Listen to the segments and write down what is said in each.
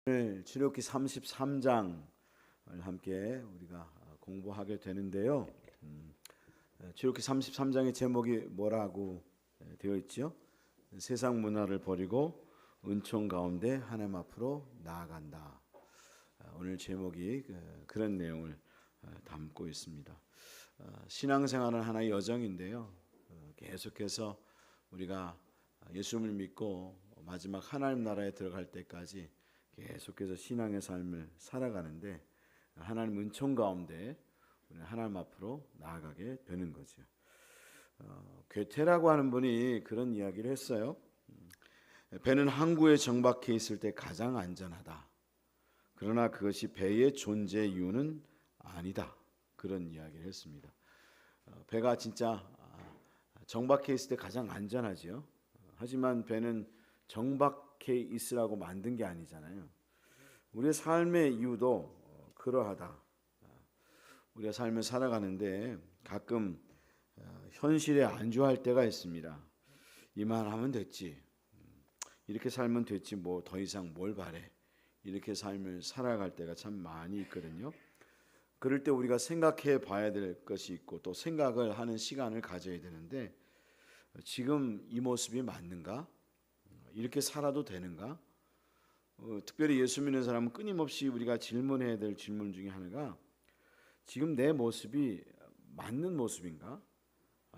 오늘 출애굽기 33장을 함께 우리가 공부하게 되는데요. 출애굽기 33장의 제목이 뭐라고 되어 있죠? 세상 문화를 버리고 은총 가운데 하나님 앞으로 나아간다. 오늘 제목이 그런 내용을 담고 있습니다. 신앙생활은 하나의 여정인데요. 계속해서 우리가 예수님을 믿고 마지막 하나님 나라에 들어갈 때까지 계속해서 신앙의 삶을 살아가는데 하나님 은총 가운데 우리는 하나님 앞으로 나아가게 되는 거죠. 괴테라고 하는 분이 그런 이야기를 했어요. 배는 항구에 정박해 있을 때 가장 안전하다. 그러나 그것이 배의 존재 이유는 아니다. 그런 이야기를 했습니다. 배가 진짜 정박해 있을 때 가장 안전하지요. 하지만 배는 정박해 있으라고 만든 게 아니잖아요. 우리의 삶의 이유도 그러하다. 우리가 삶을 살아가는데 가끔 현실에 안주할 때가 있습니다. 이만하면 됐지. 이렇게 살면 됐지. 뭐 더 이상 뭘 바래. 이렇게 삶을 살아갈 때가 참 많이 있거든요. 그럴 때 우리가 생각해 봐야 될 것이 있고 또 생각을 하는 시간을 가져야 되는데 지금 이 모습이 맞는가? 이렇게 살아도 되는가? 특별히 예수 믿는 사람은 끊임없이 우리가 질문해야 될 질문 중에 하나가 지금 내 모습이 맞는 모습인가?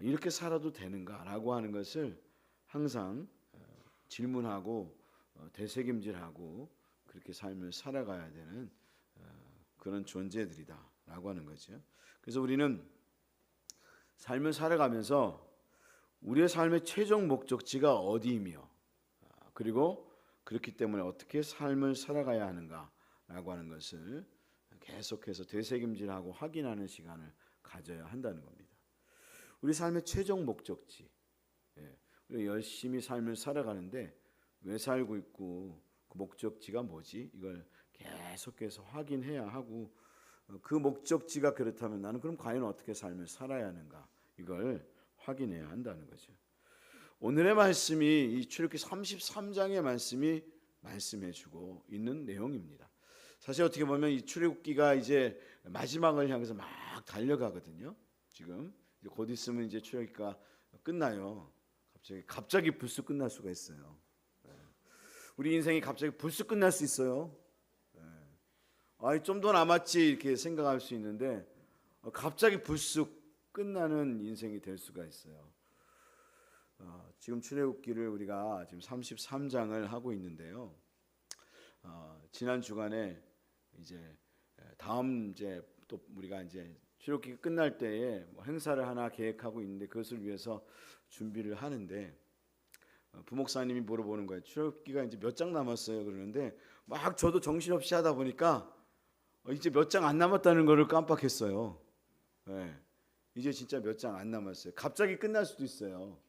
이렇게 살아도 되는가? 라고 하는 것을 항상 질문하고 되새김질하고 그렇게 삶을 살아가야 되는 그런 존재들이다 라고 하는 거죠. 그래서 우리는 삶을 살아가면서 우리의 삶의 최종 목적지가 어디이며 그리고 그렇기 때문에 어떻게 삶을 살아가야 하는가라고 하는 것을 계속해서 되새김질하고 확인하는 시간을 가져야 한다는 겁니다. 우리 삶의 최종 목적지, 우리가 열심히 삶을 살아가는데 왜 살고 있고 그 목적지가 뭐지? 이걸 계속해서 확인해야 하고 그 목적지가 그렇다면 나는 그럼 과연 어떻게 삶을 살아야 하는가? 이걸 확인해야 한다는 거죠. 오늘의 말씀이 이 출애굽기 33장의 말씀이 말씀해주고 있는 내용입니다. 사실 어떻게 보면 이 출애굽기가 이제 마지막을 향해서 막 달려가거든요. 지금 곧 있으면 이제 출애굽기가 끝나요. 갑자기 불쑥 끝날 수가 있어요. 우리 인생이 갑자기 불쑥 끝날 수 있어요. 좀 더 남았지 이렇게 생각할 수 있는데 갑자기 불쑥 끝나는 인생이 될 수가 있어요. 지금 출애굽기를 우리가 지금 33장을 하고 있는데요. 지난 주간에 이제 다음 이제 또 우리가 이제 출애굽기가 끝날 때에 뭐 행사를 하나 계획하고 있는데 그것을 위해서 준비를 하는데 부목사님이 물어보는 거예요. 출애굽기가 이제 몇 장 남았어요. 그러는데 막 저도 정신없이 하다 보니까 이제 몇 장 안 남았다는 거를 깜빡했어요. 이제 진짜 몇 장 안 남았어요. 갑자기 끝날 수도 있어요.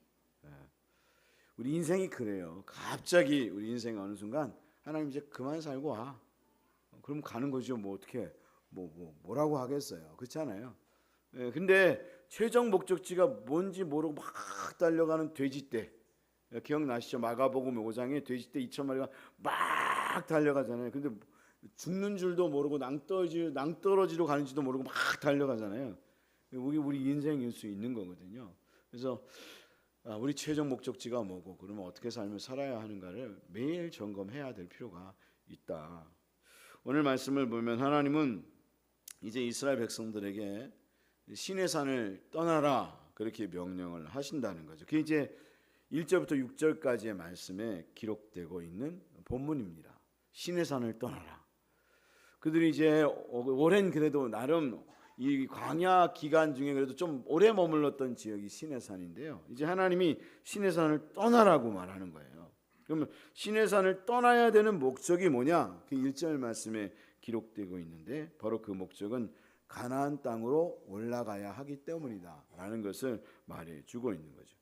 우리 인생이 그래요. 갑자기 우리 인생이 어느 순간 하나님 이제 그만 살고 와. 그럼 가는 거죠. 뭐 어떻게 뭐라고 하겠어요. 그렇잖아요. 근데 최종 목적지가 뭔지 모르고 막 달려가는 돼지떼. 기억나시죠? 마가복음 5장에 돼지떼 2,000마리가 막 달려가잖아요. 근데 죽는 줄도 모르고 낭떠러지로 가는지도 모르고 막 달려가잖아요. 우리 인생일 수 있는 거거든요. 그래서 우리 최종 목적지가 뭐고 그러면 어떻게 삶을 살아야 하는가를 매일 점검해야 될 필요가 있다. 오늘 말씀을 보면 하나님은 이제 이스라엘 백성들에게 시내산을 떠나라 그렇게 명령을 하신다는 거죠. 그게 이제 1절부터 6절까지의 말씀에 기록되고 있는 본문입니다. 시내산을 떠나라. 그들이 이제 오랜 그래도 나름 이 광야 기간 중에 그래도 좀 오래 머물렀던 지역이 시내산인데요. 이제 하나님이 시내산을 떠나라고 말하는 거예요. 그러면 시내산을 떠나야 되는 목적이 뭐냐? 그 1절 말씀에 기록되고 있는데 바로 그 목적은 가나안 땅으로 올라가야 하기 때문이다 라는 것을 말해주고 있는 거죠.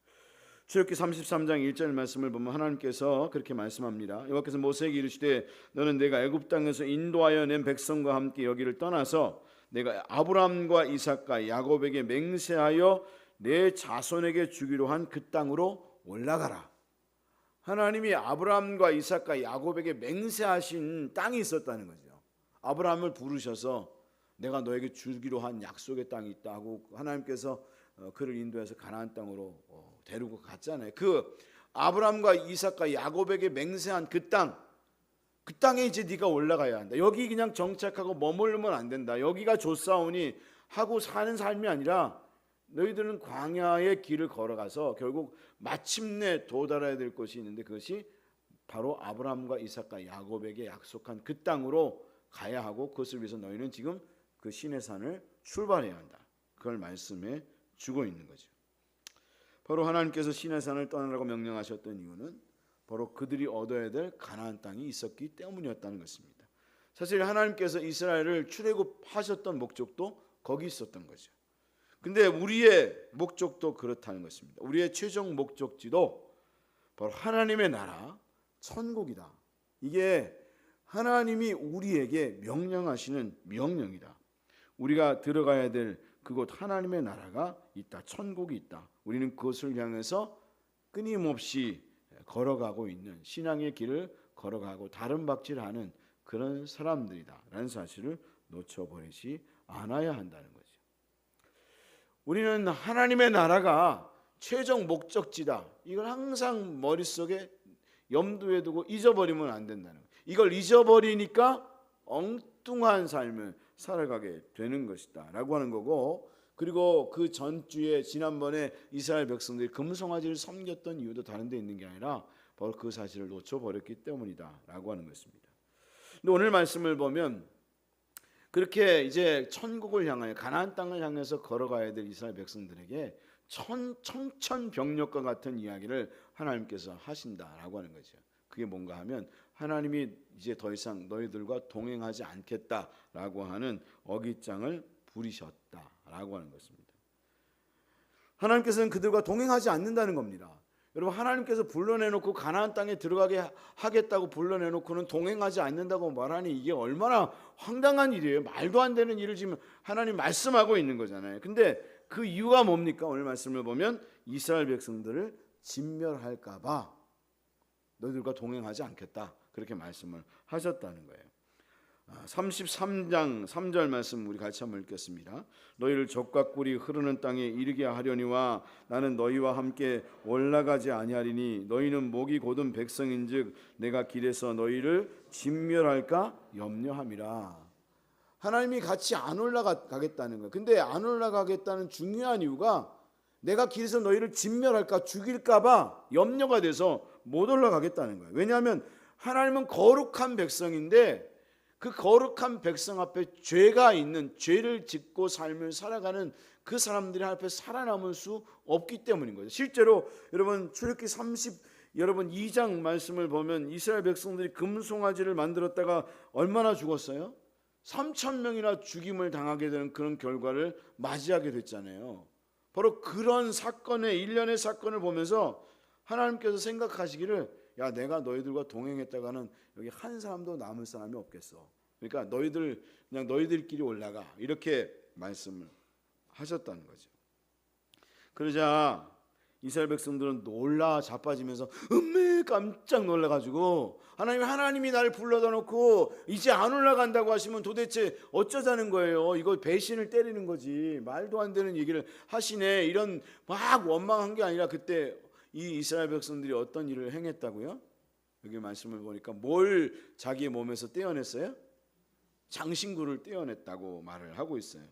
출애굽기 33장 1절 말씀을 보면 하나님께서 그렇게 말씀합니다. 여호와께서 모세에게 이르시되 너는 내가 애굽 땅에서 인도하여 낸 백성과 함께 여기를 떠나서 내가 아브라함과 이삭과 야곱에게 맹세하여 내 자손에게 주기로 한 그 땅으로 올라가라. 하나님이 아브라함과 이삭과 야곱에게 맹세하신 땅이 있었다는 거죠. 아브라함을 부르셔서 내가 너에게 주기로 한 약속의 땅이 있다고 하나님께서 그를 인도해서 가나안 땅으로 데리고 갔잖아요. 그 아브라함과 이삭과 야곱에게 맹세한 그 땅에 이제 네가 올라가야 한다. 여기 그냥 정착하고 머물면 안 된다. 여기가 좋사오니 하고 사는 삶이 아니라 너희들은 광야의 길을 걸어가서 결국 마침내 도달해야 될 것이 있는데 그것이 바로 아브라함과 이삭과 야곱에게 약속한 그 땅으로 가야 하고 그것을 위해서 너희는 지금 그 시내산을 출발해야 한다. 그걸 말씀해 주고 있는 거죠. 바로 하나님께서 시내산을 떠나라고 명령하셨던 이유는 바로 그들이 얻어야 될 가나안 땅이 있었기 때문이었다는 것입니다. 사실 하나님께서 이스라엘을 출애굽하셨던 목적도 거기 있었던 거죠. 근데 우리의 목적도 그렇다는 것입니다. 우리의 최종 목적지도 바로 하나님의 나라, 천국이다. 이게 하나님이 우리에게 명령하시는 명령이다. 우리가 들어가야 될 그곳 하나님의 나라가 있다. 천국이 있다. 우리는 그것을 향해서 끊임없이 걸어가고 있는 신앙의 길을 걸어가고 다름박질하는 그런 사람들이다 라는 사실을 놓쳐버리지 않아야 한다는 거죠. 우리는 하나님의 나라가 최종 목적지다. 이걸 항상 머릿속에 염두에 두고 잊어버리면 안 된다는 거예요. 이걸 잊어버리니까 엉뚱한 삶을 살아가게 되는 것이다 라고 하는 거고, 그리고 그 전주에 지난번에 이스라엘 백성들이 금송아지를 섬겼던 이유도 다른 데 있는 게 아니라 바로 그 사실을 놓쳐버렸기 때문이다 라고 하는 것입니다. 근데 오늘 말씀을 보면 그렇게 이제 천국을 향하여 가나안 땅을 향해서 걸어가야 될 이스라엘 백성들에게 청천벽력과 같은 이야기를 하나님께서 하신다라고 하는 거죠. 그게 뭔가 하면 하나님이 이제 더 이상 너희들과 동행하지 않겠다라고 하는 어깃장을 부리셨다라고 하는 것입니다. 하나님께서는 그들과 동행하지 않는다는 겁니다. 여러분, 하나님께서 불러내놓고 가나안 땅에 들어가게 하겠다고 불러내놓고는 동행하지 않는다고 말하니 이게 얼마나 황당한 일이에요. 말도 안 되는 일을 지금 하나님 말씀하고 있는 거잖아요. 근데 그 이유가 뭡니까? 오늘 말씀을 보면 이스라엘 백성들을 진멸할까 봐 너희들과 동행하지 않겠다, 그렇게 말씀을 하셨다는 거예요. 33장 3절 말씀 우리 같이 한번 읽겠습니다. 너희를 젖과 꿀이 흐르는 땅에 이르게 하려니와 나는 너희와 함께 올라가지 아니하리니 너희는 목이 곧은 백성인즉 내가 길에서 너희를 진멸할까 염려함이라. 하나님이 같이 안 올라가겠다는 거예요. 근데 안 올라가겠다는 중요한 이유가 내가 길에서 너희를 진멸할까, 죽일까 봐 염려가 돼서 못 올라가겠다는 거예요. 왜냐하면 하나님은 거룩한 백성인데 그 거룩한 백성 앞에 죄가 있는, 죄를 짓고 삶을 살아가는 그 사람들이 앞에 살아남을 수 없기 때문인 거죠. 실제로 여러분 출애굽기 2장 말씀을 보면 이스라엘 백성들이 금송아지를 만들었다가 얼마나 죽었어요? 3,000명이나 죽임을 당하게 되는 그런 결과를 맞이하게 됐잖아요. 바로 그런 사건의 일련의 사건을 보면서 하나님께서 생각하시기를, 야, 내가 너희들과 동행했다가는 여기 한 사람도 남을 사람이 없겠어. 그러니까 너희들 그냥 너희들끼리 올라가, 이렇게 말씀을 하셨다는 거죠. 그러자 이스라엘 백성들은 놀라 자빠지면서 깜짝 놀라가지고 하나님이 나를 불러다 놓고 이제 안 올라간다고 하시면 도대체 어쩌자는 거예요. 이거 배신을 때리는 거지, 말도 안 되는 얘기를 하시네, 이런 막 원망한 게 아니라 그때 이 이스라엘 백성들이 어떤 일을 행했다고요? 여기 말씀을 보니까 뭘 자기의 몸에서 떼어냈어요? 장신구를 떼어냈다고 말을 하고 있어요.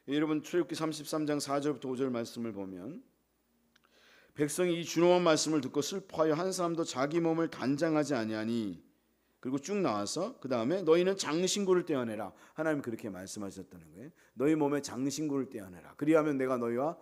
여러분 출애굽기 33장 4절부터 5절 말씀을 보면 백성이 이 준엄한 말씀을 듣고 슬퍼하여 한 사람도 자기 몸을 단장하지 아니하니, 그리고 쭉 나와서 그 다음에 너희는 장신구를 떼어내라. 하나님 그렇게 말씀하셨다는 거예요. 너희 몸에 장신구를 떼어내라. 그리하면 내가 너희가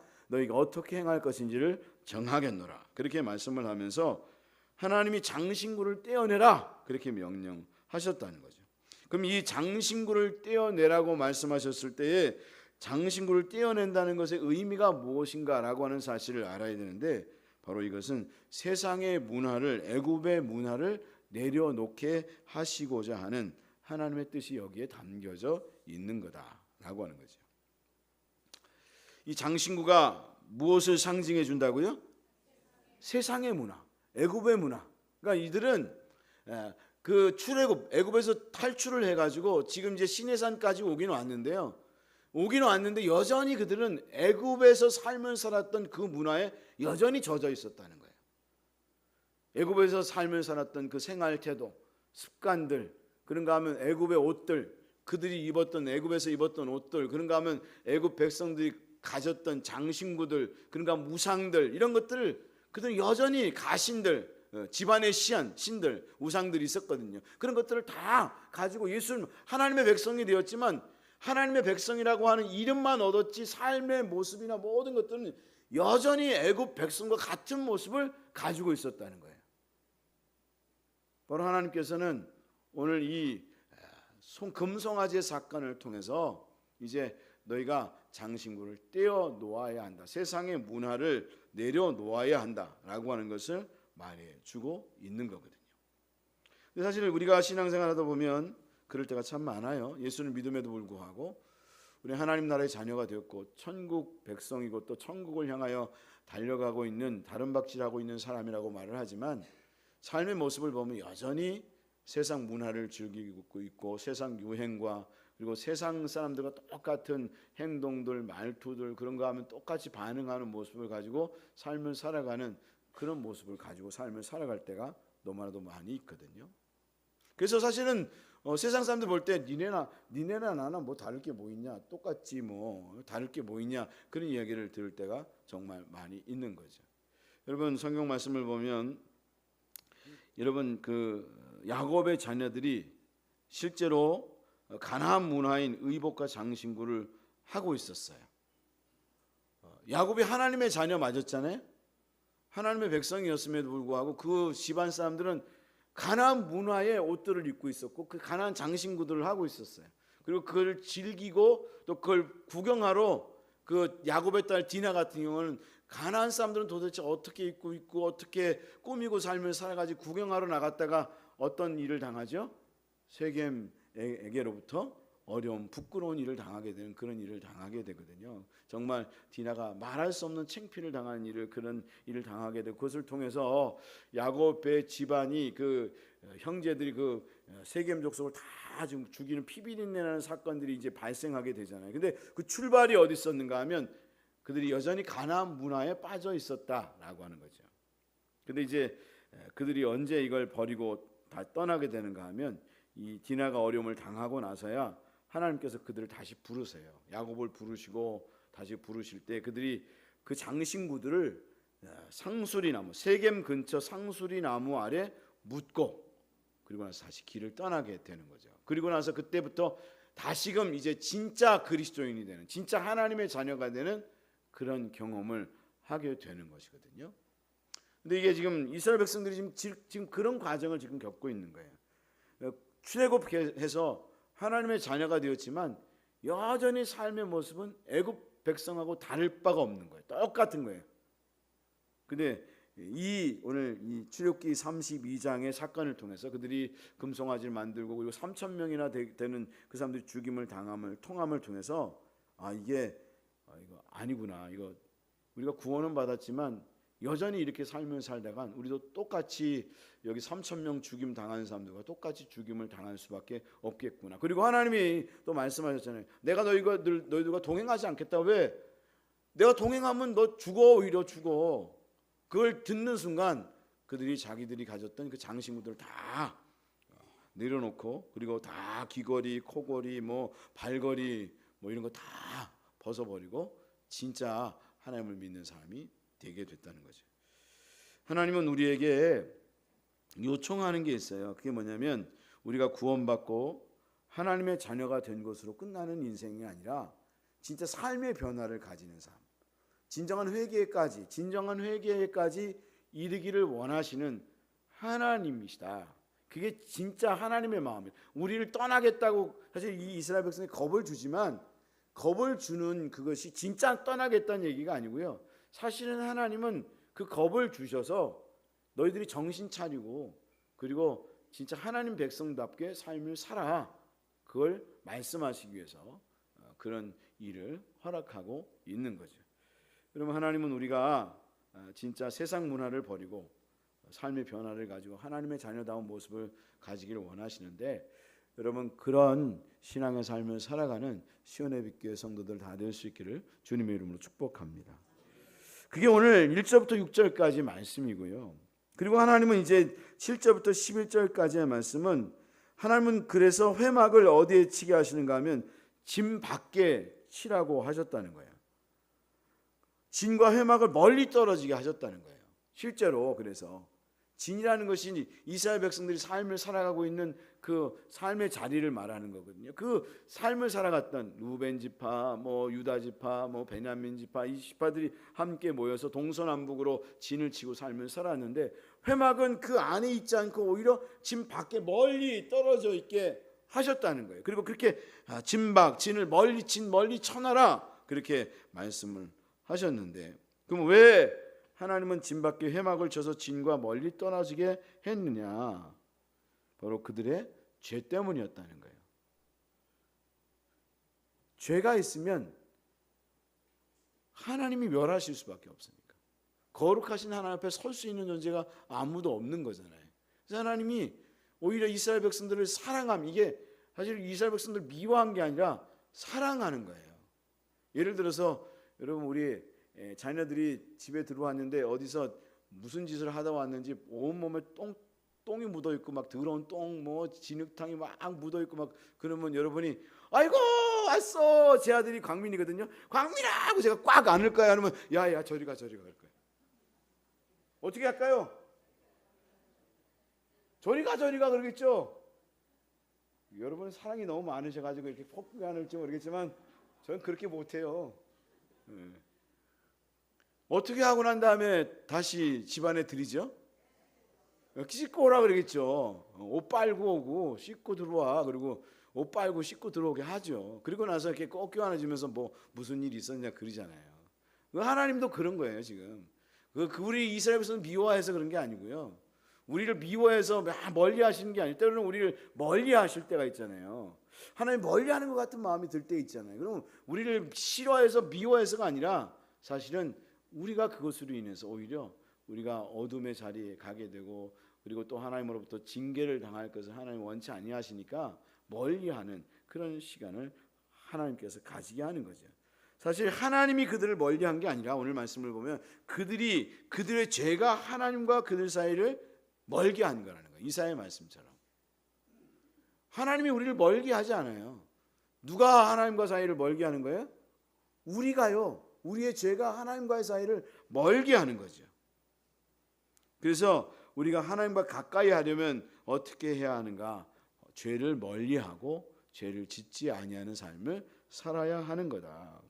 어떻게 행할 것인지를 정하겠노라. 그렇게 말씀을 하면서 하나님이 장신구를 떼어내라, 그렇게 명령하셨다는 거죠. 그럼 이 장신구를 떼어내라고 말씀하셨을 때에 장신구를 떼어낸다는 것의 의미가 무엇인가라고 하는 사실을 알아야 되는데, 바로 이것은 세상의 문화를, 애굽의 문화를 내려놓게 하시고자 하는 하나님의 뜻이 여기에 담겨져 있는 거다라고 하는 거죠. 이 장신구가 무엇을 상징해 준다고요? 세상의 문화, 애굽의 문화. 그러니까 이들은 그 출애굽 애굽에서 탈출을 해가지고 지금 이제 시내산까지 오긴 왔는데요. 오긴 왔는데 여전히 그들은 애굽에서 삶을 살았던 그 문화에 여전히 젖어 있었다는 거예요. 애굽에서 삶을 살았던 그 생활 태도, 습관들, 그런가 하면 애굽의 옷들, 그들이 입었던 애굽에서 입었던 옷들, 그런가 하면 애굽 백성들이 가졌던 장신구들, 그런가 무상들, 이런 것들을 그들은 여전히 가신들, 집안의 신들, 우상들이 있었거든요. 그런 것들을 다 가지고 예수는 하나님의 백성이 되었지만 하나님의 백성이라고 하는 이름만 얻었지 삶의 모습이나 모든 것들은 여전히 애굽 백성과 같은 모습을 가지고 있었다는 거예요. 바로 하나님께서는 오늘 이 금송아지 사건을 통해서 이제 너희가 장신구를 떼어 놓아야 한다, 세상의 문화를 내려놓아야 한다라고 하는 것을 말해주고 있는 거거든요. 근데 사실 우리가 신앙생활하다 보면 그럴 때가 참 많아요. 예수를 믿음에도 불구하고 우리 하나님 나라의 자녀가 되었고 천국 백성이고 또 천국을 향하여 달려가고 있는 다름박질하고 있는 사람이라고 말을 하지만 삶의 모습을 보면 여전히 세상 문화를 즐기고 있고 세상 유행과 그리고 세상 사람들과 똑같은 행동들, 말투들, 그런 거 하면 똑같이 반응하는 모습을 가지고 삶을 살아가는 그런 모습을 가지고 삶을 살아갈 때가 너무나도 많이 있거든요. 그래서 사실은 세상 사람들 볼 때 니네나 나나 뭐 다를 게 뭐 있냐, 똑같지 뭐 다를 게 뭐 있냐, 그런 이야기를 들을 때가 정말 많이 있는 거죠. 여러분 성경 말씀을 보면 여러분 그 야곱의 자녀들이 실제로 가나안 문화인 의복과 장신구를 하고 있었어요. 야곱이 하나님의 자녀 맞았잖아요. 하나님의 백성이었음에도 불구하고 그 집안 사람들은 가나안 문화의 옷들을 입고 있었고 그 가나안 장신구들을 하고 있었어요. 그리고 그걸 즐기고 또 그걸 구경하러 그 야곱의 딸 디나 같은 경우는 가나안 사람들은 도대체 어떻게 입고 있고 어떻게 꾸미고 삶을 살아가지 구경하러 나갔다가 어떤 일을 당하죠? 세겜에게로부터 어려운 부끄러운 일을 당하게 되는 그런 일을 당하게 되거든요. 정말 디나가 말할 수 없는 창피를 당하는 그런 일을 당하게 되고 그것을 통해서 야곱의 집안이 그 형제들이 그 세겜 족속을 다 지금 죽이는 피비린내라는 사건들이 이제 발생하게 되잖아요. 근데 그 출발이 어디 있었는가 하면 그들이 여전히 가나안 문화에 빠져 있었다라고 하는 거죠. 근데 이제 그들이 언제 이걸 버리고 다 떠나게 되는가 하면 이 디나가 어려움을 당하고 나서야 하나님께서 그들을 다시 부르세요. 야곱을 부르시고 다시 부르실 때 그들이 그 장신구들을 상수리나무, 세겜 근처 상수리나무 아래 묻고 그리고 나서 다시 길을 떠나게 되는 거죠. 그리고 나서 그때부터 다시금 이제 진짜 그리스도인이 되는, 진짜 하나님의 자녀가 되는 그런 경험을 하게 되는 것이거든요. 근데 이게 지금 이스라엘 백성들이 지금 그런 과정을 지금 겪고 있는 거예요. 출애굽해서 하나님의 자녀가 되었지만 여전히 삶의 모습은 애굽 백성하고 다를 바가 없는 거예요. 똑같은 거예요. 근데 오늘 이 출애굽기 32장의 사건을 통해서 그들이 금송아지를 만들고 그리고 3,000명이나 되는 그 사람들이 죽임을 당함을 통함을 통해서 이거 아니구나. 이거 우리가 구원은 받았지만 여전히 이렇게 삶을 살다가 우리도 똑같이 여기 3,000명 죽임 당하는 사람들과 똑같이 죽임을 당할 수밖에 없겠구나. 그리고 하나님이 또 말씀하셨잖아요. 내가 너희들과 동행하지 않겠다. 왜? 내가 동행하면 너 죽어, 오히려 죽어. 그걸 듣는 순간 그들이 자기들이 가졌던 그 장신구들을 다 내려놓고 그리고 다 귀걸이, 코걸이, 뭐 발걸이 뭐 이런 거 다 벗어버리고 진짜 하나님을 믿는 사람이 되게 됐다는 거죠. 하나님은 우리에게 요청하는 게 있어요. 그게 뭐냐면 우리가 구원받고 하나님의 자녀가 된 것으로 끝나는 인생이 아니라 진짜 삶의 변화를 가지는 삶, 진정한 회개까지 이르기를 원하시는 하나님이시다. 그게 진짜 하나님의 마음이에요. 우리를 떠나겠다고 사실 이 이스라엘 백성이 겁을 주지만 겁을 주는 그것이 진짜 떠나겠다는 얘기가 아니고요. 사실은 하나님은 그 겁을 주셔서 너희들이 정신 차리고 그리고 진짜 하나님 백성답게 삶을 살아, 그걸 말씀하시기 위해서 그런 일을 허락하고 있는 거죠. 그러면 하나님은 우리가 진짜 세상 문화를 버리고 삶의 변화를 가지고 하나님의 자녀다운 모습을 가지기를 원하시는데, 여러분 그런 신앙의 삶을 살아가는 시온의 빛교회 성도들 다 될 수 있기를 주님의 이름으로 축복합니다. 그게 오늘 1절부터 6절까지 말씀이고요. 그리고 하나님은 이제 7절부터 11절까지의 말씀은, 하나님은 그래서 회막을 어디에 치게 하시는가 하면 진 밖에 치라고 하셨다는 거예요. 진과 회막을 멀리 떨어지게 하셨다는 거예요. 실제로 그래서 진이라는 것이 이스라엘 백성들이 삶을 살아가고 있는 그 삶의 자리를 말하는 거거든요. 그 삶을 살아갔던 루벤 지파, 유다 지파, 베냐민 지파, 이 지파들이 함께 모여서 동서남북으로 진을 치고 삶을 살았는데, 회막은 그 안에 있지 않고 오히려 진 밖에 멀리 떨어져 있게 하셨다는 거예요. 그리고 그렇게 진을 멀리 쳐놔라, 그렇게 말씀을 하셨는데, 그럼 왜 하나님은 진 밖에 회막을 쳐서 진과 멀리 떠나지게 했느냐? 바로 그들의 죄 때문이었다는 거예요. 죄가 있으면 하나님이 멸하실 수밖에 없으니까. 거룩하신 하나님 앞에 설 수 있는 존재가 아무도 없는 거잖아요. 그래서 하나님이 오히려 이스라엘 백성들을 사랑함, 이게 사실 이스라엘 백성들을 미워한 게 아니라 사랑하는 거예요. 예를 들어서 여러분, 우리 자녀들이 집에 들어왔는데 어디서 무슨 짓을 하다 왔는지 온몸에 똥이 묻어 있고 막 더러운 똥, 진흙탕이 막 묻어 있고 막 그러면 여러분이 아이고 왔어, 제 아들이 광민이거든요. 광민아 하고 제가 꽉 안을 거야. 아니면 야야 저리 가 할 거예요. 어떻게 할까요? 저리 가 그러겠죠. 여러분 사랑이 너무 많으셔가지고 이렇게 폭풍이 안을지 모르겠지만 저는 그렇게 못해요. 어떻게 하고 난 다음에 다시 집안에 들이죠? 씻고 오라 그러겠죠. 옷 빨고 오고 씻고 들어와. 그리고 옷 빨고 씻고 들어오게 하죠. 그리고 나서 이렇게 꼭 껴안아주면서 무슨 일이 있었냐 그러잖아요. 하나님도 그런 거예요 지금. 우리 이스라엘 백성은 미워해서 그런 게 아니고요. 우리를 미워해서 멀리 하시는 게 아니고, 때로는 우리를 멀리 하실 때가 있잖아요. 하나님 멀리 하는 것 같은 마음이 들 때 있잖아요. 그럼 우리를 싫어해서 미워해서가 아니라 사실은 우리가 그것으로 인해서 오히려 우리가 어둠의 자리에 가게 되고, 그리고 또 하나님으로부터 징계를 당할 것을 하나님 원치 아니하시니까 멀리하는 그런 시간을 하나님께서 가지게 하는 거죠. 사실 하나님이 그들을 멀리한 게 아니라 오늘 말씀을 보면 그들의 죄가 하나님과 그들 사이를 멀게 한 거라는 거예요. 이사야의 말씀처럼 하나님이 우리를 멀게 하지 않아요. 누가 하나님과 사이를 멀게 하는 거예요? 우리가요. 우리의 죄가 하나님과의 사이를 멀게 하는 거죠. 그래서 우리가 하나님과 가까이 하려면 어떻게 해야 하는가? 죄를 멀리하고 죄를 짓지 아니하는 삶을 살아야 하는 거다.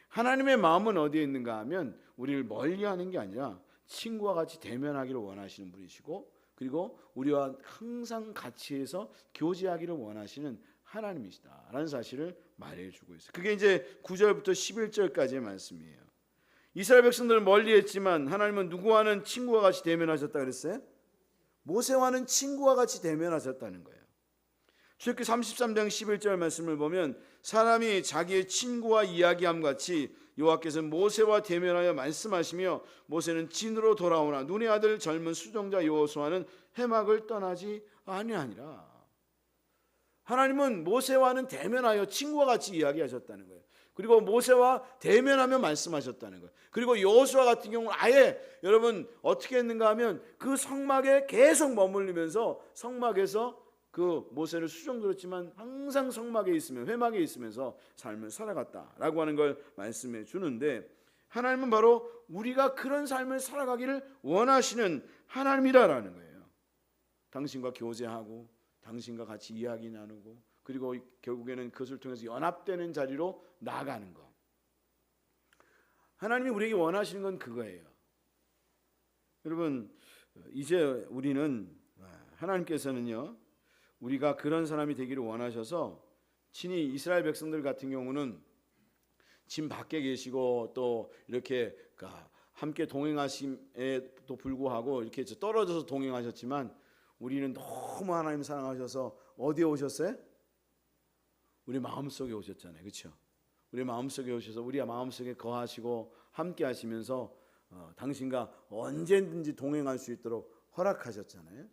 하나님의 마음은 어디에 있는가 하면 우리를 멀리하는 게 아니라 친구와 같이 대면하기를 원하시는 분이시고, 그리고 우리와 항상 같이 해서 교제하기를 원하시는 하나님이시다라는 사실을 말해주고 있어요. 그게 이제 9절부터 11절까지의 말씀이에요. 이스라엘 백성들을 멀리했지만 하나님은 누구와는 친구와 같이 대면하셨다 그랬어요? 모세와는 친구와 같이 대면하셨다는 거예요. 출애굽기 33장 11절 말씀을 보면, 사람이 자기의 친구와 이야기함 같이 여호와께서 모세와 대면하여 말씀하시며 모세는 진으로 돌아오나 눈의 아들 젊은 수종자 여호수아는 회막을 떠나지 아니하니라. 하나님은 모세와는 대면하여 친구와 같이 이야기하셨다는 거예요. 그리고 모세와 대면하며 말씀하셨다는 거예요. 그리고 여호수아 같은 경우는 아예 여러분 어떻게 했는가 하면 그 성막에 계속 머물리면서 성막에서 그 모세를 수종들었지만 항상 성막에 있으면 회막에 있으면서 삶을 살아갔다라고 하는 걸 말씀해 주는데, 하나님은 바로 우리가 그런 삶을 살아가기를 원하시는 하나님이라는 거예요. 당신과 교제하고 당신과 같이 이야기 나누고, 그리고 결국에는 그것을 통해서 연합되는 자리로 나아가는 것. 하나님이 우리에게 원하시는 건 그거예요. 여러분, 이제 우리는 하나님께서는요, 우리가 그런 사람이 되기를 원하셔서 친히 이스라엘 백성들 같은 경우는 진 밖에 계시고 또 이렇게 함께 동행하심에도 불구하고 이렇게 떨어져서 동행하셨지만, 우리는 너무 하나님 사랑하셔서 어디에 오셨어요? 우리 마음속에 오셨잖아요. 그렇죠? 우리 마음속에 오셔서 우리 마음속에 거하시고 함께 하시면서 당신과 언제든지 동행할 수 있도록 허락하셨잖아요.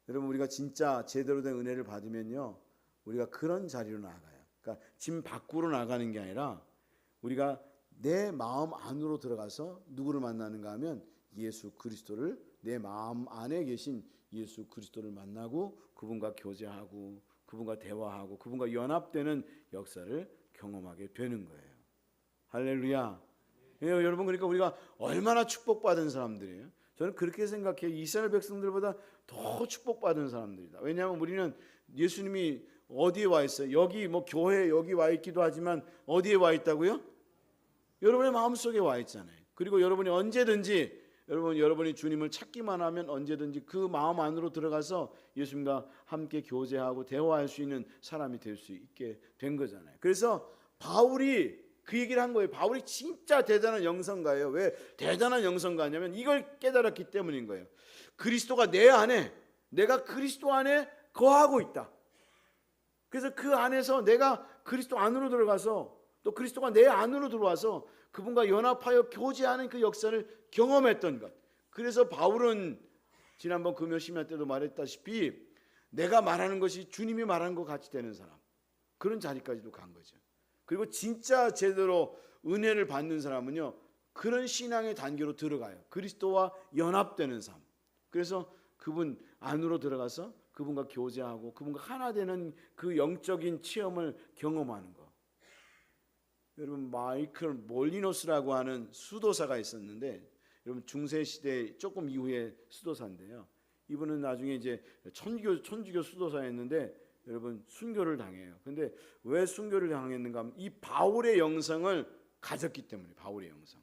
여러분 우리가 진짜 제대로 된 은혜를 받으면요, 우리가 그런 자리로 나가요. 그러니까 짐 밖으로 나가는 게 아니라 우리가 내 마음 안으로 들어가서 누구를 만나는가 하면 예수 그리스도를, 내 마음 안에 계신 예수 그리스도를 만나고 그분과 교제하고 그분과 대화하고 그분과 연합되는 역사를 경험하게 되는 거예요. 할렐루야. 예, 여러분 그러니까 우리가 얼마나 축복받은 사람들이에요. 저는 그렇게 생각해요. 이스라엘 백성들보다 더 축복받은 사람들이다. 왜냐하면 우리는 예수님이 어디에 와 있어요? 여기 뭐 교회 여기 와 있기도 하지만 어디에 와 있다고요? 여러분의 마음속에 와 있잖아요. 그리고 여러분이 언제든지 여러분이 주님을 찾기만 하면 언제든지 그 마음 안으로 들어가서 예수님과 함께 교제하고 대화할 수 있는 사람이 될 수 있게 된 거잖아요. 그래서 바울이 그 얘기를 한 거예요. 바울이 진짜 대단한 영성가예요. 왜 대단한 영성가냐면 이걸 깨달았기 때문인 거예요. 그리스도가 내 안에, 내가 그리스도 안에 거하고 있다. 그래서 그 안에서 내가 그리스도 안으로 들어가서 또 그리스도가 내 안으로 들어와서 그분과 연합하여 교제하는 그 역사를 경험했던 것. 그래서 바울은 지난번 금요 심야 때도 말했다시피 내가 말하는 것이 주님이 말하는 것 같이 되는 사람, 그런 자리까지도 간 거죠. 그리고 진짜 제대로 은혜를 받는 사람은요, 그런 신앙의 단계로 들어가요. 그리스도와 연합되는 삶. 그래서 그분 안으로 들어가서 그분과 교제하고 그분과 하나 되는 그 영적인 체험을 경험하는 거. 여러분 마이클 몰리노스라고 하는 수도사가 있었는데, 여러분 중세 시대 조금 이후의 수도사인데요. 이분은 나중에 이제 천주교 수도사였는데 여러분 순교를 당해요. 근데 왜 순교를 당했는가 하면 이 바울의 영성을 가졌기 때문에. 바울의 영성.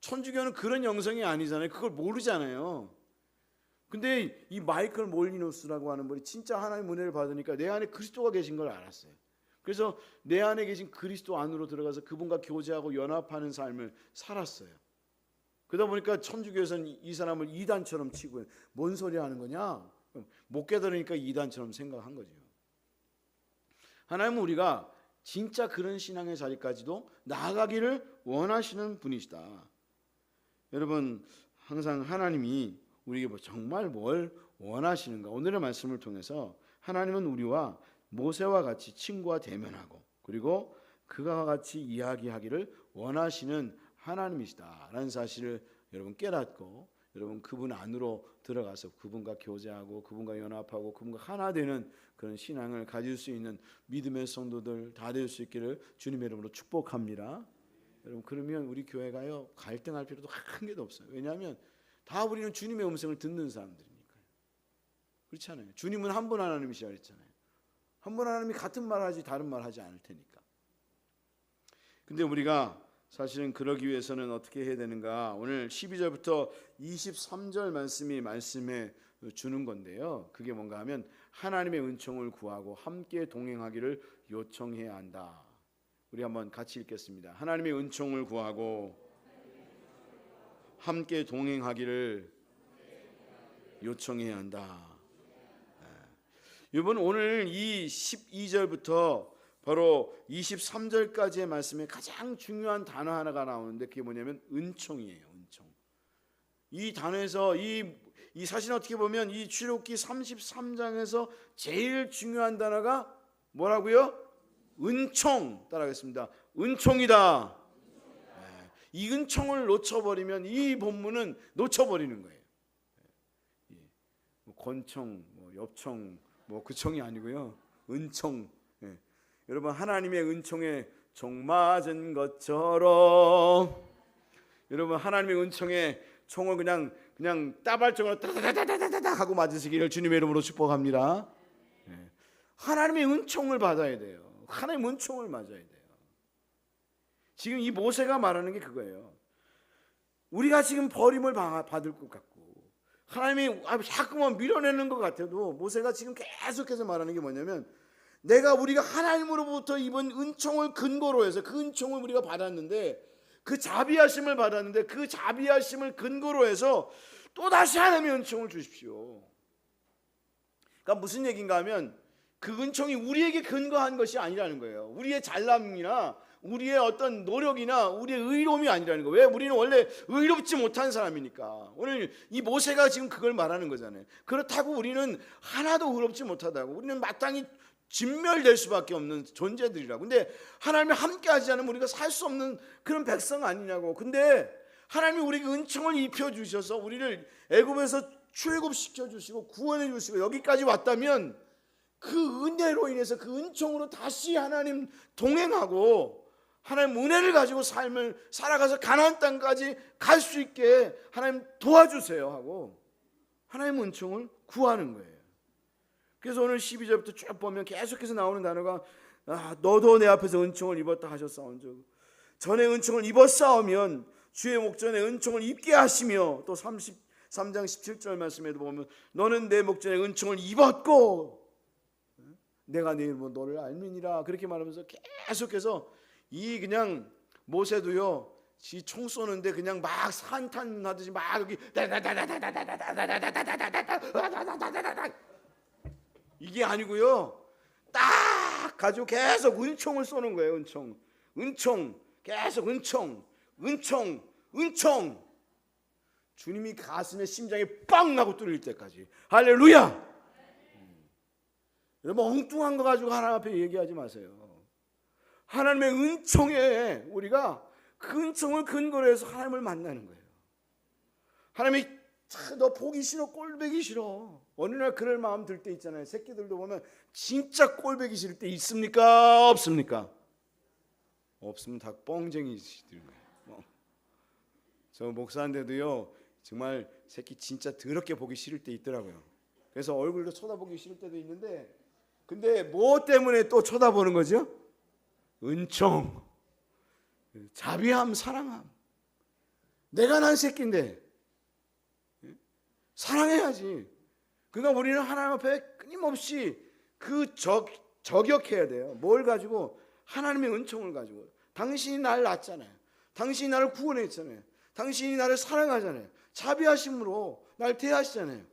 천주교는 그런 영성이 아니잖아요. 그걸 모르잖아요. 근데 이 마이클 몰리노스라고 하는 분이 진짜 하나님의 은혜를 받으니까 내 안에 그리스도가 계신 걸 알았어요. 그래서 내 안에 계신 그리스도 안으로 들어가서 그분과 교제하고 연합하는 삶을 살았어요. 그러다 보니까 천주교에서는 이 사람을 이단처럼 치고, 뭔 소리 하는 거냐? 못 깨달으니까 이단처럼 생각한 거죠. 하나님은 우리가 진짜 그런 신앙의 자리까지도 나아가기를 원하시는 분이시다. 여러분 항상 하나님이 우리에게 정말 뭘 원하시는가? 오늘의 말씀을 통해서 하나님은 우리와 모세와 같이 친구와 대면하고 그리고 그와 같이 이야기하기를 원하시는 하나님이시다라는 사실을 여러분 깨닫고 여러분 그분 안으로 들어가서 그분과 교제하고 그분과 연합하고 그분과 하나 되는 그런 신앙을 가질 수 있는 믿음의 성도들 다 될 수 있기를 주님의 이름으로 축복합니다. 여러분 그러면 우리 교회가요 갈등할 필요도 한 개도 없어요. 왜냐하면 다 우리는 주님의 음성을 듣는 사람들이니까요. 그렇잖아요. 주님은 한 분 하나님이시라 그랬잖아요. 한 분 하나님이 같은 말 하지 다른 말 하지 않을 테니까. 근데 우리가 사실은 그러기 위해서는 어떻게 해야 되는가? 오늘 12절부터 23절 말씀이 말씀해 주는 건데요. 그게 뭔가 하면 하나님의 은총을 구하고 함께 동행하기를 요청해야 한다. 우리 한번 같이 읽겠습니다. 하나님의 은총을 구하고 함께 동행하기를 요청해야 한다. 이번 오늘 이 12절부터 바로 23절까지의 말씀에 가장 중요한 단어 하나가 나오는데 그게 뭐냐면 은총이에요. 은총. 이 단어에서 이 사실 어떻게 보면 이 출애굽기 33장에서 제일 중요한 단어가 뭐라고요? 은총. 따라하겠습니다. 은총이다. 이 은총을 놓쳐버리면 이 본문은 놓쳐버리는 거예요. 권총, 엽총, 그 총이 아니고요. 은총. 여러분 하나님의 은총에 총 맞은 것처럼 여러분 하나님의 은총에 총을 그냥 따발총으로 따다다다다다 하고 맞으시기를 주님의 이름으로 축복합니다. 하나님의 은총을 받아야 돼요. 하나님의 은총을 맞아야 돼요. 지금 이 모세가 말하는 게 그거예요. 우리가 지금 버림을 받을 것 같고 하나님이 자꾸만 밀어내는 것 같아도 모세가 지금 계속해서 말하는 게 뭐냐면 우리가 하나님으로부터 입은 은총을 근거로 해서 그 은총을 우리가 받았는데 그 자비하심을 받았는데 그 자비하심을 근거로 해서 또다시 하나님의 은총을 주십시오. 그러니까 무슨 얘기인가 하면 그 은총이 우리에게 근거한 것이 아니라는 거예요. 우리의 잘남이나 우리의 어떤 노력이나 우리의 의로움이 아니라는 거예요. 왜? 우리는 원래 의롭지 못한 사람이니까. 오늘 이 모세가 지금 그걸 말하는 거잖아요. 그렇다고 우리는 하나도 의롭지 못하다고. 우리는 마땅히 진멸될 수밖에 없는 존재들이라고. 근데 하나님이 함께 하지 않으면 우리가 살 수 없는 그런 백성 아니냐고. 근데 하나님이 우리에게 은총을 입혀주셔서 우리를 애굽에서 출애굽시켜 주시고 구원해 주시고 여기까지 왔다면 그 은혜로 인해서 그 은총으로 다시 하나님 동행하고 하나님 은혜를 가지고 삶을 살아가서 가나안 땅까지 갈 수 있게 하나님 도와주세요 하고 하나님 은총을 구하는 거예요. 그래서 오늘 12절부터 쭉 보면 계속해서 나오는 단어가 너도 내 앞에서 은총을 입었다 하셨사온즉 전에 은총을 입었사오면 주의 목전에 은총을 입게 하시며 또 33장 17절 말씀에도 보면 너는 내 목전에 은총을 입었고 내가 내 이름으로 너를 알미니라 그렇게 말하면서 계속해서 이 그냥 모세도요 지 총 쏘는데 그냥 막 산탄하듯이 막 여기 이게 아니고요 딱 가지고 계속 은총을 쏘는 거예요. 은총 계속 은총 주님이 가슴에 심장에 빵 하고 뚫릴 때까지 할렐루야. 여러분 엉뚱한 거 가지고 하나님 앞에 얘기하지 마세요. 하나님의 은총에 우리가 그 은총을 근거로 해서 하나님을 만나는 거예요. 하나님이 너 보기 싫어 꼴보기 싫어 어느 날 그럴 마음 들 때 있잖아요. 새끼들도 보면 진짜 꼴보기 싫을 때 있습니까 없습니까? 없으면 다 뻥쟁이들 거예요. 저 목사인데도요 정말 새끼 진짜 더럽게 보기 싫을 때 있더라고요. 그래서 얼굴도 쳐다보기 싫을 때도 있는데 근데 뭐 때문에 또 쳐다보는 거죠? 은총, 자비함, 사랑함. 내가 난 새끼인데 사랑해야지. 그러니까 우리는 하나님 앞에 끊임없이 저격해야 돼요. 뭘 가지고? 하나님의 은총을 가지고. 당신이 나를 낳았잖아요. 당신이 나를 구원했잖아요. 당신이 나를 사랑하잖아요. 자비하심으로 날 대하시잖아요.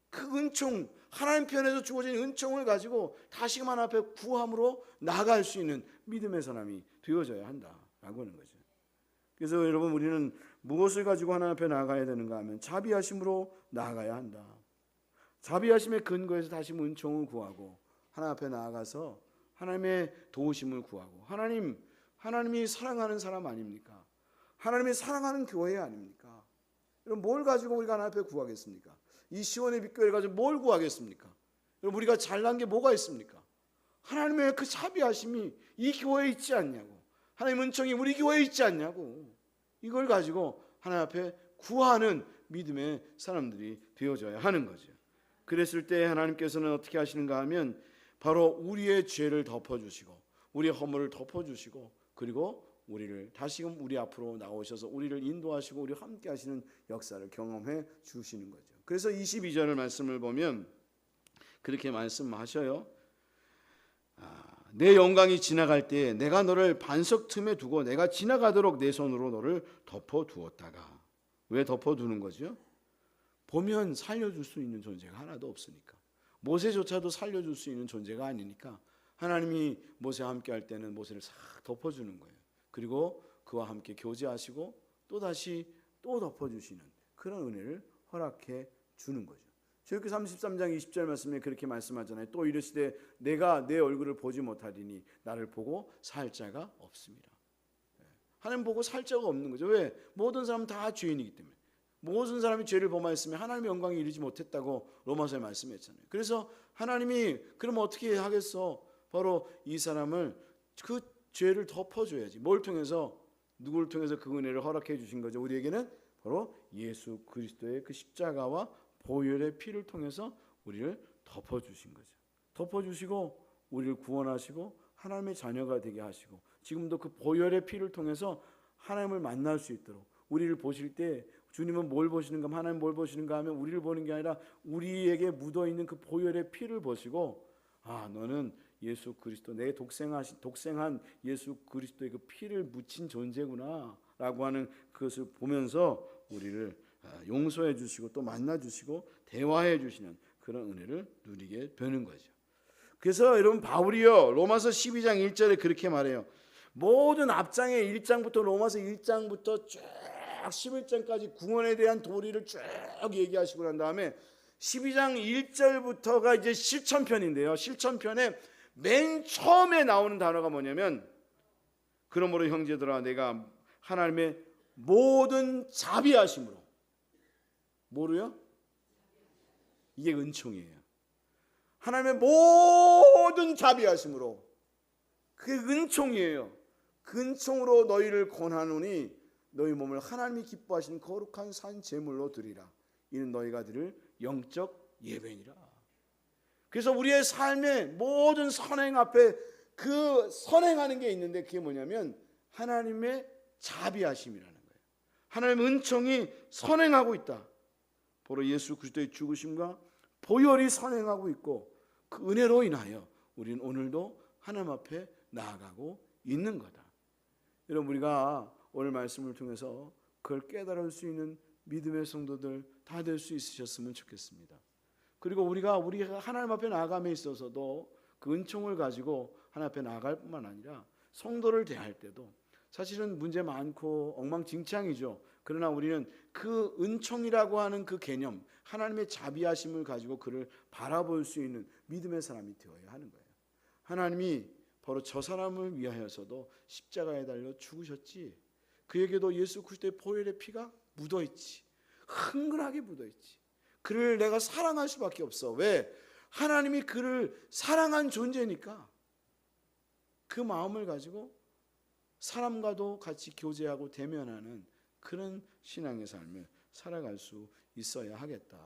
그 은총, 하나님 편에서 주어진 은총을 가지고 다시금 하나님 앞에 구함으로 나아갈 수 있는 믿음의 사람이 되어져야 한다라고 하는 거죠. 그래서 여러분 우리는 무엇을 가지고 하나님 앞에 나아가야 되는가 하면 자비하심으로 나아가야 한다. 자비하심의 근거에서 다시 은총을 구하고 하나님 앞에 나아가서 하나님의 도우심을 구하고 하나님이 사랑하는 사람 아닙니까? 하나님이 사랑하는 교회 아닙니까? 여러분 뭘 가지고 우리가 하나님 앞에 구하겠습니까? 이 시온의 빛교회를 가지고 뭘 구하겠습니까? 여러분 우리가 잘난 게 뭐가 있습니까? 하나님의 그 자비하심이 이 교회에 있지 않냐고. 하나님 은총이 우리 교회에 있지 않냐고. 이걸 가지고 하나님 앞에 구하는 믿음의 사람들이 되어져야 하는 거죠. 그랬을 때 하나님께서는 어떻게 하시는가 하면 바로 우리의 죄를 덮어주시고 우리의 허물을 덮어주시고 그리고 우리를 다시금 우리 앞으로 나오셔서 우리를 인도하시고 우리와 함께 하시는 역사를 경험해 주시는 거죠. 그래서 22절 말씀을 보면 그렇게 말씀하셔요. 내 영광이 지나갈 때 내가 너를 반석 틈에 두고 내가 지나가도록 내 손으로 너를 덮어두었다가. 왜 덮어두는 거죠? 보면 살려줄 수 있는 존재가 하나도 없으니까. 모세조차도 살려줄 수 있는 존재가 아니니까 하나님이 모세와 함께 할 때는 모세를 싹 덮어주는 거예요. 그리고 그와 함께 교제하시고 또다시 또 덮어주시는 그런 은혜를 허락해 주는 거죠. 출애굽기 33장 20절 말씀에 그렇게 말씀하잖아요. 또 이르시되 내가 내 얼굴을 보지 못하리니 나를 보고 살 자가 없습니다. 하나님 보고 살 자가 없는 거죠. 왜? 모든 사람은 다 죄인이기 때문에. 모든 사람이 죄를 범하였으면 하나님의 영광에 이르지 못했다고 로마서에 말씀했잖아요. 그래서 하나님이 그럼 어떻게 하겠어? 바로 이 사람을 그 죄를 덮어줘야지. 뭘 통해서? 누구를 통해서 그 은혜를 허락해 주신 거죠? 우리에게는 바로 예수 그리스도의 그 십자가와 보혈의 피를 통해서 우리를 덮어주신 거죠. 덮어주시고 우리를 구원하시고 하나님의 자녀가 되게 하시고 지금도 그 보혈의 피를 통해서 하나님을 만날 수 있도록 우리를 보실 때 주님은 뭘 보시는가 하면 하나님 뭘 보시는가 하면 우리를 보는 게 아니라 우리에게 묻어있는 그 보혈의 피를 보시고 너는 예수 그리스도 내 독생한 예수 그리스도의 그 피를 묻힌 존재구나 라고 하는 그것을 보면서 우리를 용서해 주시고 또 만나 주시고 대화해 주시는 그런 은혜를 누리게 되는 거죠. 그래서 여러분 바울이요 로마서 12장 1절에 그렇게 말해요. 모든 앞장에 1장부터 로마서 1장부터 쭉 11장까지 구원에 대한 도리를 쭉 얘기하시고 난 다음에 12장 1절부터가 이제 실천편인데요. 실천편에 맨 처음에 나오는 단어가 뭐냐면 그러므로 형제들아 내가 하나님의 모든 자비하심으로 뭐로요? 이게 은총이에요. 하나님의 모든 자비하심으로 그게 은총이에요. 그 은총으로 너희를 권하노니 너희 몸을 하나님이 기뻐하시는 거룩한 산 제물로 드리라. 이는 너희가 드릴 영적 예배니라. 그래서 우리의 삶의 모든 선행 앞에 그 선행하는 게 있는데 그게 뭐냐면 하나님의 자비하심이라는 거예요. 하나님의 은총이 선행하고 있다. 바로 예수 그리스도의 죽으심과 보혈이 선행하고 있고 그 은혜로 인하여 우리는 오늘도 하나님 앞에 나아가고 있는 거다. 여러분 우리가 오늘 말씀을 통해서 그걸 깨달을 수 있는 믿음의 성도들 다 될 수 있으셨으면 좋겠습니다. 그리고 우리가 하나님 앞에 나아감에 있어서도 그 은총을 가지고 하나님 앞에 나아갈 뿐만 아니라 성도를 대할 때도 사실은 문제 많고 엉망진창이죠. 그러나 우리는 그 은총이라고 하는 그 개념, 하나님의 자비하심을 가지고 그를 바라볼 수 있는 믿음의 사람이 되어야 하는 거예요. 하나님이 바로 저 사람을 위하여서도 십자가에 달려 죽으셨지. 그에게도 예수 그리스도의 보혈의 피가 묻어있지. 흥건하게 묻어있지. 그를 내가 사랑할 수밖에 없어. 왜? 하나님이 그를 사랑한 존재니까. 그 마음을 가지고 사람과도 같이 교제하고 대면하는 그런 신앙의 삶을 살아갈 수 있어야 하겠다.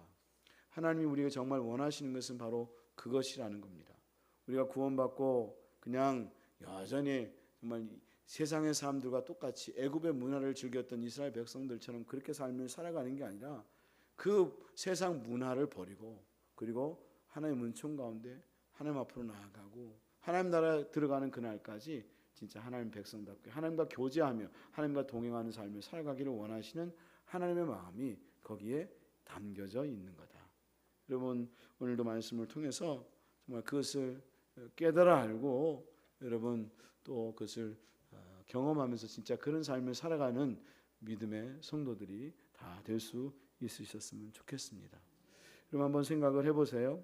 하나님이 우리가 정말 원하시는 것은 바로 그것이라는 겁니다. 우리가 구원받고 그냥 여전히 정말 세상의 사람들과 똑같이 애굽의 문화를 즐겼던 이스라엘 백성들처럼 그렇게 삶을 살아가는 게 아니라 그 세상 문화를 버리고 그리고 하나님의 은총 가운데 하나님 앞으로 나아가고 하나님 나라에 들어가는 그날까지 진짜 하나님 백성답게 하나님과 교제하며 하나님과 동행하는 삶을 살아가기를 원하시는 하나님의 마음이 거기에 담겨져 있는 거다. 여러분 오늘도 말씀을 통해서 정말 그것을 깨달아 알고 여러분 또 그것을 경험하면서 진짜 그런 삶을 살아가는 믿음의 성도들이 다 될 수 있으셨으면 좋겠습니다. 여러분 한번 생각을 해보세요.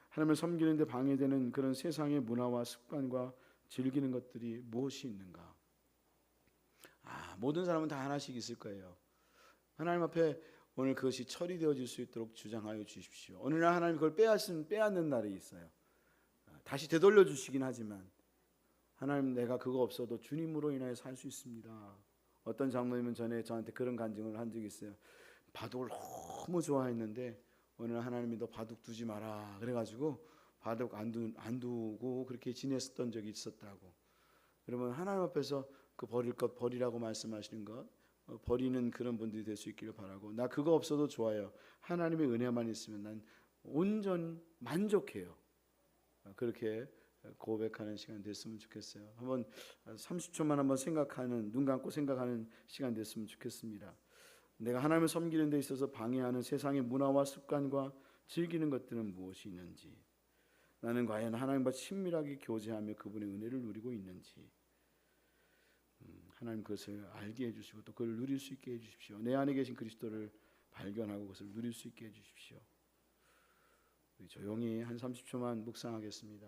하나님을 섬기는 데 방해되는 그런 세상의 문화와 습관과 즐기는 것들이 무엇이 있는가? 모든 사람은 다 하나씩 있을 거예요. 하나님 앞에 오늘 그것이 처리되어질 수 있도록 주장하여 주십시오. 어느 날 하나님 그걸 빼앗는 날이 있어요. 다시 되돌려 주시긴 하지만 하나님 내가 그거 없어도 주님으로 인하여 살 수 있습니다. 어떤 장로님은 전에 저한테 그런 간증을 한 적이 있어요. 바둑을 너무 좋아했는데 오늘 하나님이 너 바둑 두지 마라 그래가지고 바둑 안 두고 그렇게 지냈었던 적이 있었다고. 여러분 하나님 앞에서 그 버릴 것 버리라고 말씀하시는 것 버리는 그런 분들이 될 수 있기를 바라고 나 그거 없어도 좋아요. 하나님의 은혜만 있으면 난 온전 만족해요. 그렇게 고백하는 시간 됐으면 좋겠어요. 한번 30초만 한번 생각하는 눈 감고 생각하는 시간 됐으면 좋겠습니다. 내가 하나님을 섬기는 데 있어서 방해하는 세상의 문화와 습관과 즐기는 것들은 무엇이 있는지 나는 과연 하나님과 친밀하게 교제하며 그분의 은혜를 누리고 있는지 하나님 그것을 알게 해주시고 또 그걸 누릴 수 있게 해주십시오. 내 안에 계신 그리스도를 발견하고 그것을 누릴 수 있게 해주십시오. 우리 조용히 한 30초만 묵상하겠습니다.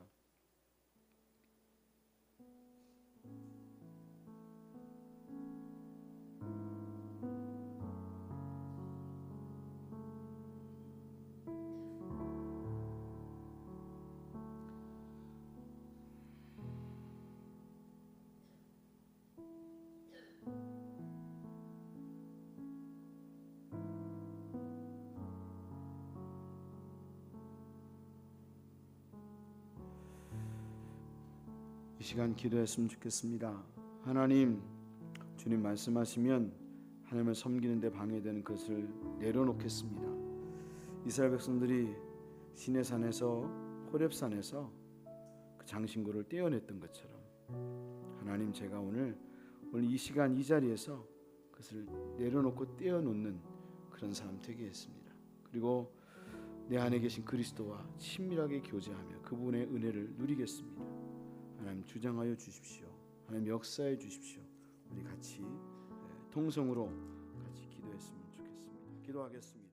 이 시간 기도했으면 좋겠습니다. 하나님, 주님 말씀하시면 하나님을 섬기는 데 방해되는 것을 내려놓겠습니다. 이스라엘 백성들이 시내산에서 호렙산에서 그 장신구를 떼어냈던 것처럼 하나님 제가 오늘 이 시간 이 자리에서 그것을 내려놓고 떼어놓는 그런 사람 되게 했습니다. 그리고 내 안에 계신 그리스도와 친밀하게 교제하며 그분의 은혜를 누리겠습니다. 하나님 주장하여 주십시오. 하나님 역사해 주십시오. 우리 같이 통성으로 같이 기도했으면 좋겠습니다. 기도하겠습니다.